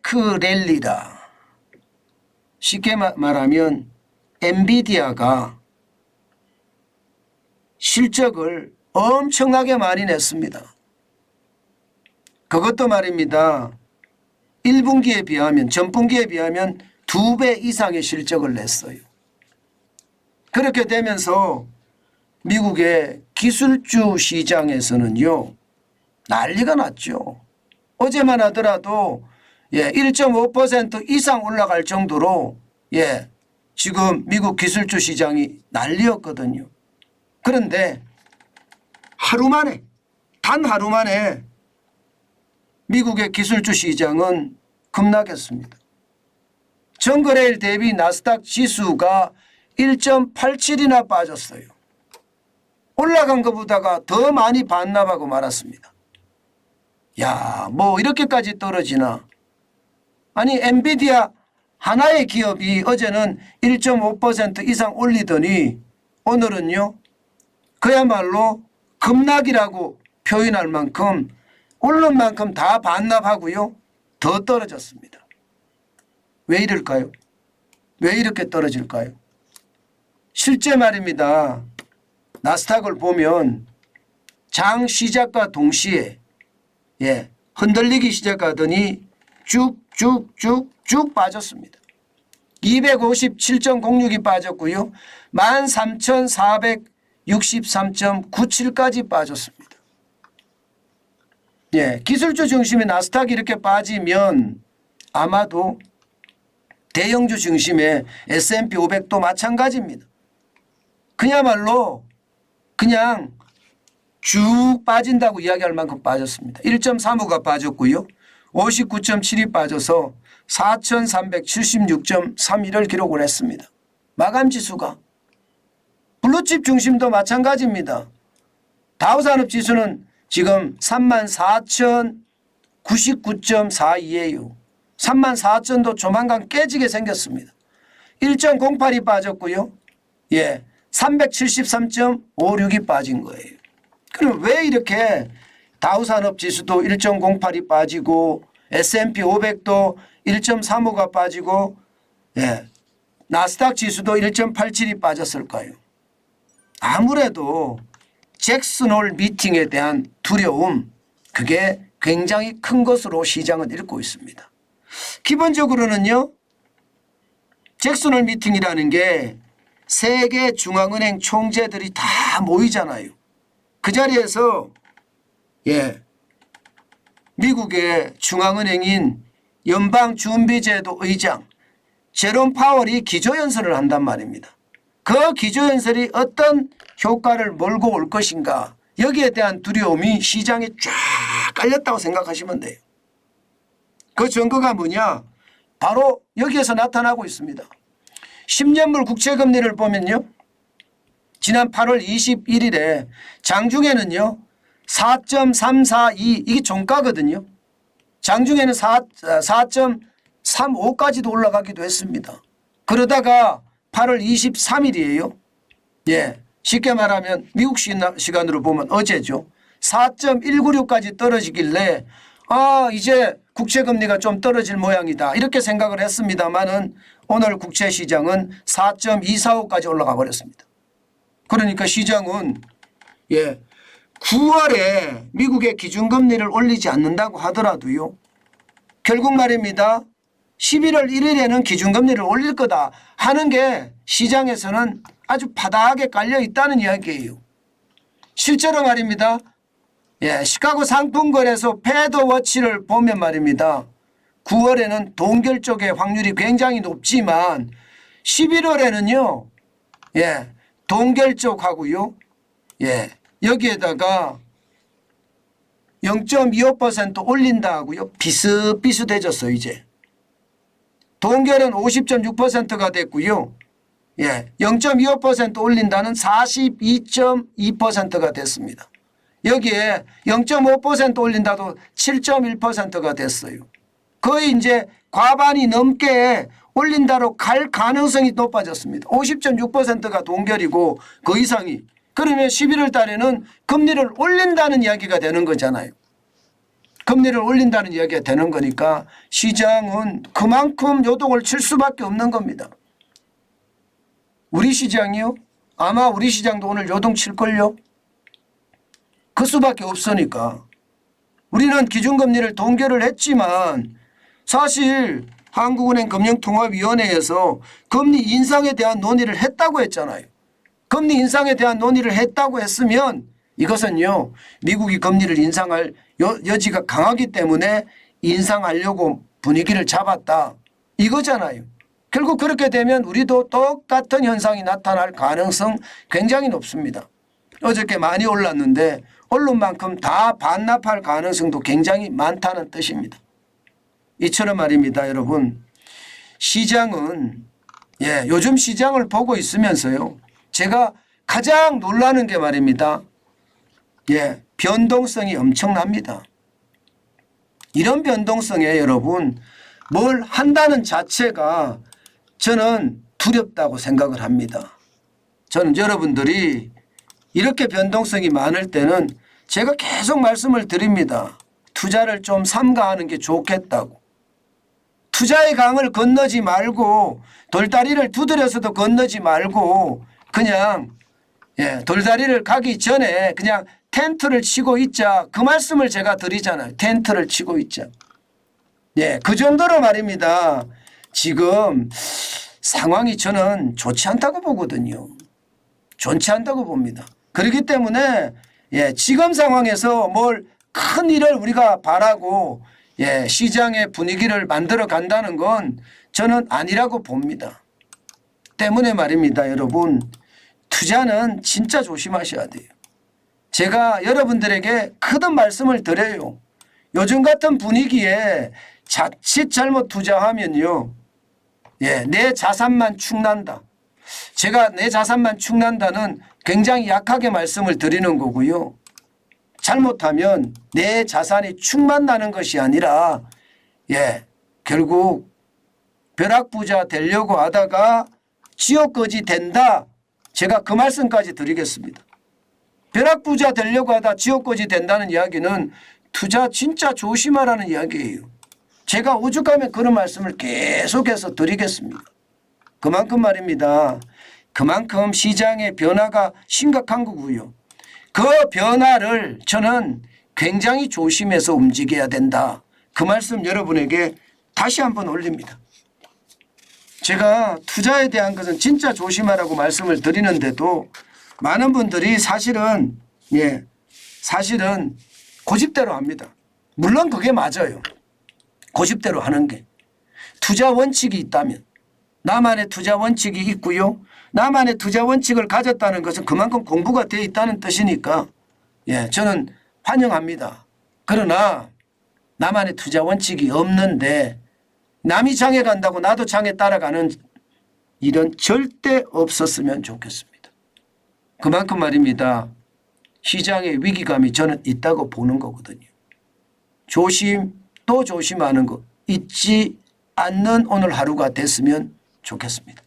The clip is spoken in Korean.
스타크 랠리다. 쉽게 말하면 엔비디아가 실적을 엄청나게 많이 냈습니다. 그것도 말입니다. 1분기에 비하면 전분기에 비하면 2배 이상의 실적을 냈어요. 그렇게 되면서 미국의 기술주 시장에서는요 난리가 났죠. 어제만 하더라도 1.5% 이상 올라갈 정도로 지금 미국 기술주 시장이 난리였거든요. 그런데 하루 만에 단 하루 만에 미국의 기술주 시장은 급락했습니다. 전거래일 대비 나스닥 지수가 1.87이나 빠졌어요. 올라간 것보다가 더 많이 반납하고 말았습니다. 야, 뭐 이렇게까지 떨어지나. 아니 엔비디아 하나의 기업이 어제는 1.5% 이상 올리더니 오늘은요 그야말로 급락이라고 표현할 만큼 오른 만큼 다 반납하고요 더 떨어졌습니다. 왜 이럴까요? 왜 이렇게 떨어질까요? 실제 말입니다. 나스닥을 보면 장 시작과 동시에 흔들리기 시작하더니 쭉쭉쭉쭉 빠졌습니다. 257.06이 빠졌고요. 13,463.97까지 빠졌습니다. 기술주 중심의 나스닥이 이렇게 빠지면 아마도 대형주 중심의 S&P 500도 마찬가지입니다. 그야말로 그냥 쭉 빠진다고 이야기할 만큼 빠졌습니다. 1.35가 빠졌고요. 59.7이 빠져서 4,376.31을 기록을 했습니다. 마감지수가. 블루칩 중심도 마찬가지입니다. 다우산업지수는 지금 34,099.42예요. 34,000도 조만간 깨지게 생겼습니다. 1.08이 빠졌고요. 373.56이 빠진 거예요. 그럼 왜 이렇게 다우산업지수도 1.08이 빠지고 S&P 500도 1.35가 빠지고 나스닥 지수도 1.87이 빠졌을까요? 아무래도 잭슨홀 미팅에 대한 두려움, 그게 굉장히 큰 것으로 시장은 읽고 있습니다. 기본적으로는요, 잭슨홀 미팅이라는 게 세계 중앙은행 총재들이 다 모이잖아요. 그 자리에서 미국의 중앙은행인 연방준비제도 의장 제롬 파월이 기조연설을 한단 말입니다. 그 기조연설이 어떤 효과를 몰고 올 것인가, 여기에 대한 두려움이 시장에 쫙 깔렸다고 생각하시면 돼요. 그 증거가 뭐냐? 바로 여기에서 나타나고 있습니다. 10년물 국채금리를 보면요, 지난 8월 21일에 장중에는요 4.342, 이게 종가거든요. 장중에는 4.35까지도 올라가기도 했습니다. 그러다가 8월 23일이에요. 쉽게 말하면 미국 시간으로 보면 어제죠. 4.196까지 떨어지길래 이제 국채금리가 좀 떨어질 모양이다, 이렇게 생각을 했습니다마는 오늘 국채시장은 4.245까지 올라가 버렸습니다. 그러니까 시장은 9월에 미국의 기준금리를 올리지 않는다고 하더라도요, 결국 말입니다, 11월 1일에는 기준금리를 올릴 거다 하는 게 시장에서는 아주 바닥에 깔려 있다는 이야기예요. 실제로 말입니다, 시카고 상품거래소 패드워치를 보면 말입니다, 9월에는 동결 쪽의 확률이 굉장히 높지만 11월에는요 동결 쪽하고요 여기에다가 0.25% 올린다 하고요 비슷비슷해졌어요. 이제 동결은 50.6%가 됐고요 0.25% 올린다는 42.2%가 됐습니다. 여기에 0.5% 올린다도 7.1%가 됐어요. 거의 이제 과반이 넘게 올린다로 갈 가능성이 높아졌습니다. 50.6%가 동결이고 그 이상이. 그러면 11월 달에는 금리를 올린다는 이야기가 되는 거잖아요. 금리를 올린다는 이야기가 되는 거니까 시장은 그만큼 요동을 칠 수밖에 없는 겁니다. 우리 시장이요? 아마 우리 시장도 오늘 요동칠걸요? 그 수밖에 없으니까. 우리는 기준금리를 동결을 했지만 사실 한국은행 금융통화위원회에서 금리 인상에 대한 논의를 했다고 했잖아요. 금리 인상에 대한 논의를 했다고 했으면 이것은요, 미국이 금리를 인상할 여지가 강하기 때문에 인상하려고 분위기를 잡았다 이거잖아요. 결국 그렇게 되면 우리도 똑같은 현상이 나타날 가능성 굉장히 높습니다. 어저께 많이 올랐는데 언론만큼 다 반납할 가능성도 굉장히 많다는 뜻입니다. 이처럼 말입니다. 여러분, 시장은 요즘 시장을 보고 있으면서요, 제가 가장 놀라는 게 말입니다. 변동성이 엄청납니다. 이런 변동성에 여러분 뭘 한다는 자체가 저는 두렵다고 생각을 합니다. 저는 여러분들이 이렇게 변동성이 많을 때는 제가 계속 말씀을 드립니다. 투자를 좀 삼가하는 게 좋겠다고. 투자의 강을 건너지 말고 돌다리를 두드려서도 건너지 말고 그냥 돌다리를 가기 전에 그냥 텐트를 치고 있자. 그 말씀을 제가 드리잖아요. 텐트를 치고 있자. 그 정도로 말입니다. 지금 상황이 저는 좋지 않다고 보거든요. 좋지 않다고 봅니다. 그렇기 때문에 지금 상황에서 뭘 큰 일을 우리가 바라고 시장의 분위기를 만들어 간다는 건 저는 아니라고 봅니다. 때문에 말입니다. 여러분, 투자는 진짜 조심하셔야 돼요. 제가 여러분들에게 크든 말씀을 드려요. 요즘 같은 분위기에 자칫 잘못 투자하면요, 내 자산만 축난다. 제가 내 자산만 축난다는 굉장히 약하게 말씀을 드리는 거고요. 잘못하면 내 자산이 축만 나는 것이 아니라 결국 벼락부자 되려고 하다가 지옥거지 된다. 제가 그 말씀까지 드리겠습니다. 벼락부자 되려고 하다 지옥거지 된다는 이야기는 투자 진짜 조심하라는 이야기예요. 제가 오죽하면 그런 말씀을 계속해서 드리겠습니다. 그만큼 말입니다. 그만큼 시장의 변화가 심각한 거고요. 그 변화를 저는 굉장히 조심해서 움직여야 된다. 그 말씀 여러분에게 다시 한번 올립니다. 제가 투자에 대한 것은 진짜 조심하라고 말씀을 드리는데도 많은 분들이 사실은 고집대로 합니다. 물론 그게 맞아요. 고집대로 하는 게. 투자 원칙이 있다면 나만의 투자 원칙이 있고요. 나만의 투자 원칙을 가졌다는 것은 그만큼 공부가 되어 있다는 뜻이니까 저는 환영합니다. 그러나 나만의 투자 원칙이 없는데 남이 장에 간다고 나도 장에 따라가는 일은 절대 없었으면 좋겠습니다. 그만큼 말입니다. 시장의 위기감이 저는 있다고 보는 거거든요. 조심 또 조심하는 거 잊지 않는 오늘 하루가 됐으면 좋겠습니다.